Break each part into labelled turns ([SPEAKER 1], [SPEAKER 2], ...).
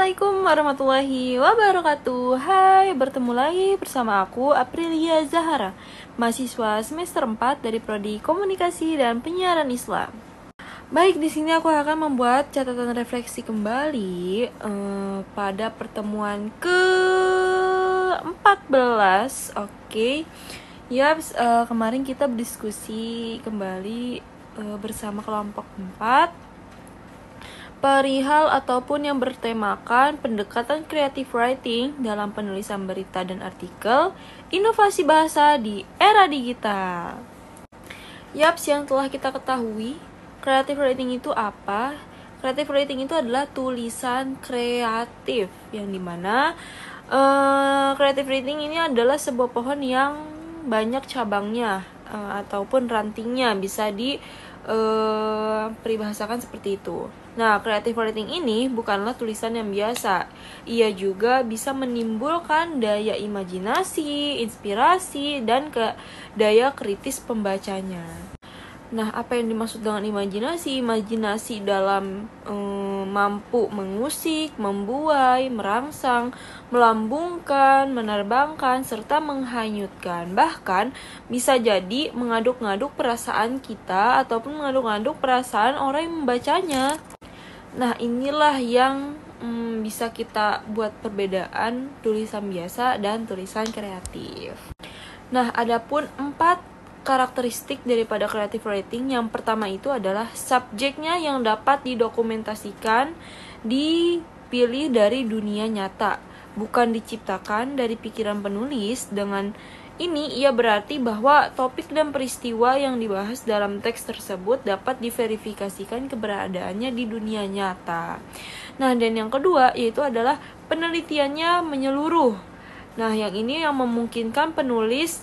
[SPEAKER 1] Assalamualaikum warahmatullahi wabarakatuh. Hai, bertemu lagi bersama aku Aprilia Zahara, mahasiswa semester 4 dari Prodi Komunikasi dan Penyiaran Islam. Baik, di sini aku akan membuat catatan refleksi kembali pada pertemuan ke-14. Oke. Kemarin kita berdiskusi kembali bersama kelompok 4 perihal ataupun yang bertemakan pendekatan creative writing dalam penulisan berita dan artikel, inovasi bahasa di era digital. Yang telah kita ketahui, creative writing itu apa? Creative writing itu adalah tulisan kreatif, yang dimana creative writing ini adalah sebuah pohon yang banyak cabangnya ataupun rantingnya, bisa peribahasakan seperti itu. Nah, creative writing ini bukanlah tulisan yang biasa. Ia juga bisa menimbulkan daya imajinasi, inspirasi, dan daya kritis pembacanya. Nah, apa yang dimaksud dengan imajinasi? Imajinasi dalam mampu mengusik, membuai, merangsang, melambungkan, menerbangkan, serta menghanyutkan. Bahkan bisa jadi mengaduk-ngaduk perasaan kita ataupun mengaduk-ngaduk perasaan orang yang membacanya. Nah, inilah yang bisa kita buat perbedaan tulisan biasa dan tulisan kreatif. Nah, adapun 4 karakteristik daripada creative writing. Yang pertama itu adalah subjeknya yang dapat didokumentasikan, dipilih dari dunia nyata, bukan diciptakan dari pikiran penulis. Dengan ini ia berarti bahwa topik dan peristiwa yang dibahas dalam teks tersebut dapat diverifikasikan keberadaannya di dunia nyata. Nah, dan yang kedua yaitu adalah penelitiannya menyeluruh. Nah, yang ini yang memungkinkan penulis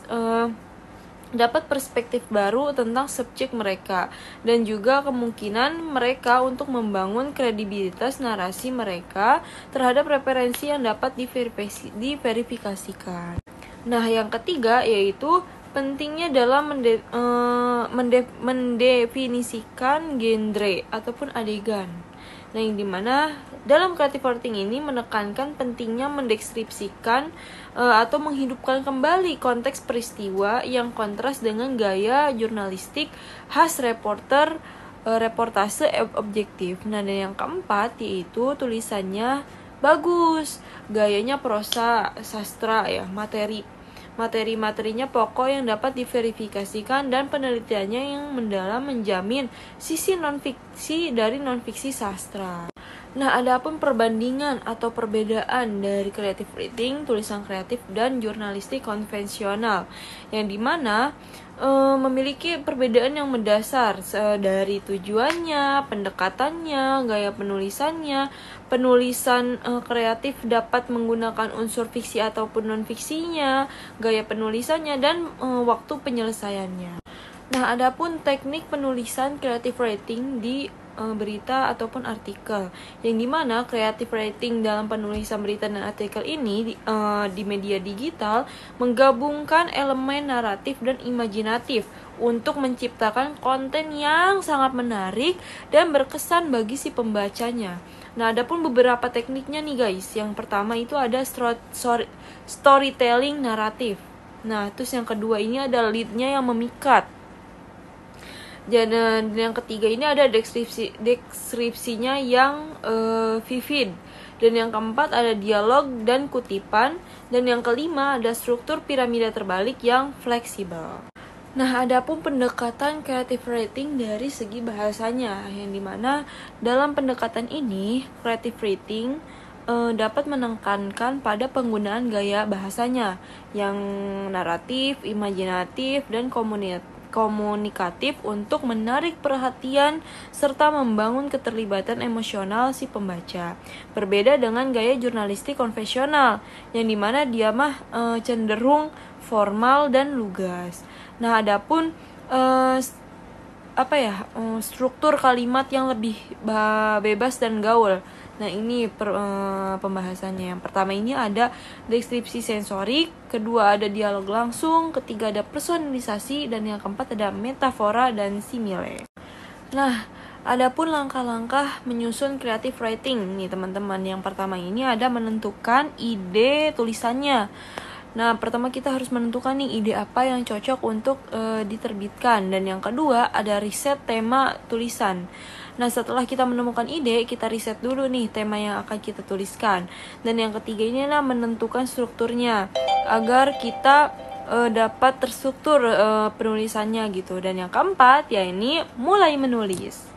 [SPEAKER 1] dapat perspektif baru tentang subjek mereka, dan juga kemungkinan mereka untuk membangun kredibilitas narasi mereka terhadap referensi yang dapat diverifikasikan. Nah, yang ketiga yaitu pentingnya dalam mendefinisikan genre ataupun adegan. Nah, yang dimana dalam creative writing ini menekankan pentingnya mendeskripsikan atau menghidupkan kembali konteks peristiwa yang kontras dengan gaya jurnalistik khas reportase objektif. Nah, dan yang keempat yaitu tulisannya bagus, gayanya prosa sastra ya, materi-materinya pokok yang dapat diverifikasikan, dan penelitiannya yang mendalam menjamin sisi non-fiksi dari non-fiksi sastra. Nah, adapun perbandingan atau perbedaan dari creative writing, tulisan kreatif, dan jurnalistik konvensional, yang dimana memiliki perbedaan yang mendasar dari tujuannya, pendekatannya, gaya penulisannya. Penulisan kreatif dapat menggunakan unsur fiksi ataupun non-fiksinya, gaya penulisannya, dan waktu penyelesaiannya. Nah, adapun teknik penulisan creative writing di berita ataupun artikel, yang dimana creative writing dalam penulisan berita dan artikel ini di media digital menggabungkan elemen naratif dan imajinatif untuk menciptakan konten yang sangat menarik dan berkesan bagi si pembacanya. Nah, adapun beberapa tekniknya nih guys. Yang pertama itu ada storytelling naratif. Nah, terus yang kedua ini ada lead-nya yang memikat. Dan yang ketiga ini ada deskripsinya yang vivid. Dan yang keempat ada dialog dan kutipan. Dan yang kelima ada struktur piramida terbalik yang fleksibel. Nah, adapun pendekatan creative writing dari segi bahasanya, yang dimana dalam pendekatan ini creative writing dapat menekankan pada penggunaan gaya bahasanya yang naratif, imajinatif, dan komunikatif untuk menarik perhatian serta membangun keterlibatan emosional si pembaca. Berbeda dengan gaya jurnalistik konvensional, yang dimana dia cenderung formal dan lugas. Nah, adapun struktur kalimat yang lebih bebas dan gaul. Nah, ini pembahasannya. Yang pertama ini ada deskripsi sensorik, kedua ada dialog langsung, ketiga ada personalisasi, dan yang keempat ada metafora dan simile. Nah, Adapun langkah-langkah menyusun creative writing nih teman-teman. Yang pertama ini ada menentukan ide tulisannya. Nah, pertama kita harus menentukan nih ide apa yang cocok untuk diterbitkan. Dan yang kedua ada riset tema tulisan. Nah, setelah kita menemukan ide, kita riset dulu nih tema yang akan kita tuliskan. Dan yang ketiga ini adalah menentukan strukturnya agar kita dapat terstruktur penulisannya gitu. Dan yang keempat ya ini mulai menulis.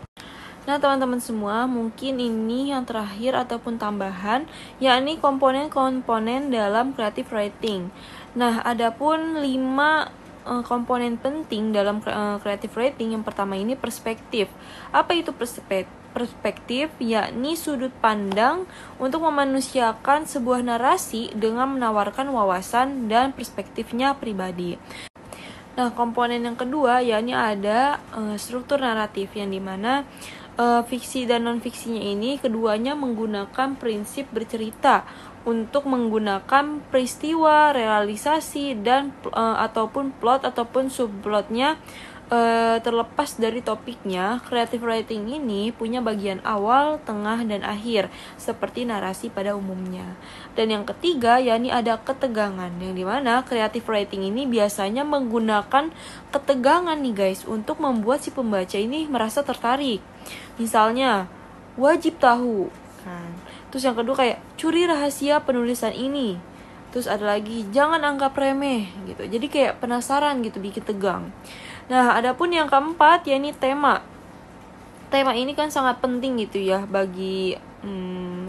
[SPEAKER 1] Nah teman-teman semua, mungkin ini yang terakhir ataupun tambahan, yakni komponen-komponen dalam creative writing. Nah, adapun 5 komponen penting dalam creative writing. Yang pertama ini perspektif. Apa itu perspektif? Yakni sudut pandang untuk memanusiakan sebuah narasi dengan menawarkan wawasan dan perspektifnya pribadi. Nah, komponen yang kedua yakni ada struktur naratif, yang dimana fiksi dan non-fiksinya ini keduanya menggunakan prinsip bercerita untuk menggunakan peristiwa, realisasi, dan ataupun plot ataupun subplotnya. Terlepas dari topiknya, creative writing ini punya bagian awal, tengah, dan akhir seperti narasi pada umumnya. Dan yang ketiga yakni ada ketegangan, yang dimana creative writing ini biasanya menggunakan ketegangan nih guys untuk membuat si pembaca ini merasa tertarik. Misalnya wajib tahu kan. Terus yang kedua kayak curi rahasia penulisan ini. Terus ada lagi jangan anggap remeh gitu. Jadi kayak penasaran gitu, bikin tegang. Nah, adapun yang keempat yakni tema. Tema ini kan sangat penting gitu ya bagi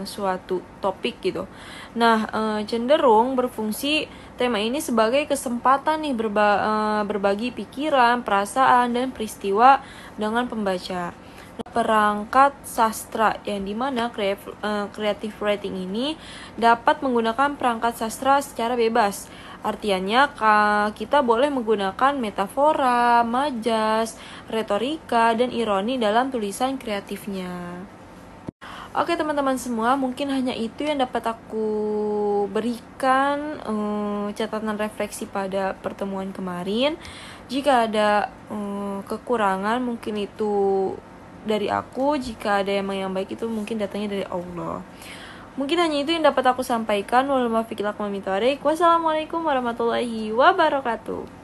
[SPEAKER 1] suatu topik gitu. Nah, cenderung berfungsi tema ini sebagai kesempatan nih berbagi pikiran, perasaan, dan peristiwa dengan pembaca. Perangkat sastra, yang dimana creative writing ini dapat menggunakan perangkat sastra secara bebas. Artinya kita boleh menggunakan metafora, majas, retorika, dan ironi dalam tulisan kreatifnya. Oke teman-teman semua, mungkin hanya itu yang dapat aku berikan catatan refleksi pada pertemuan kemarin. Jika ada kekurangan mungkin itu dari aku, jika ada yang baik itu mungkin datangnya dari Allah. Mungkin hanya itu yang dapat aku sampaikan. Wassalamualaikum warahmatullahi wabarakatuh.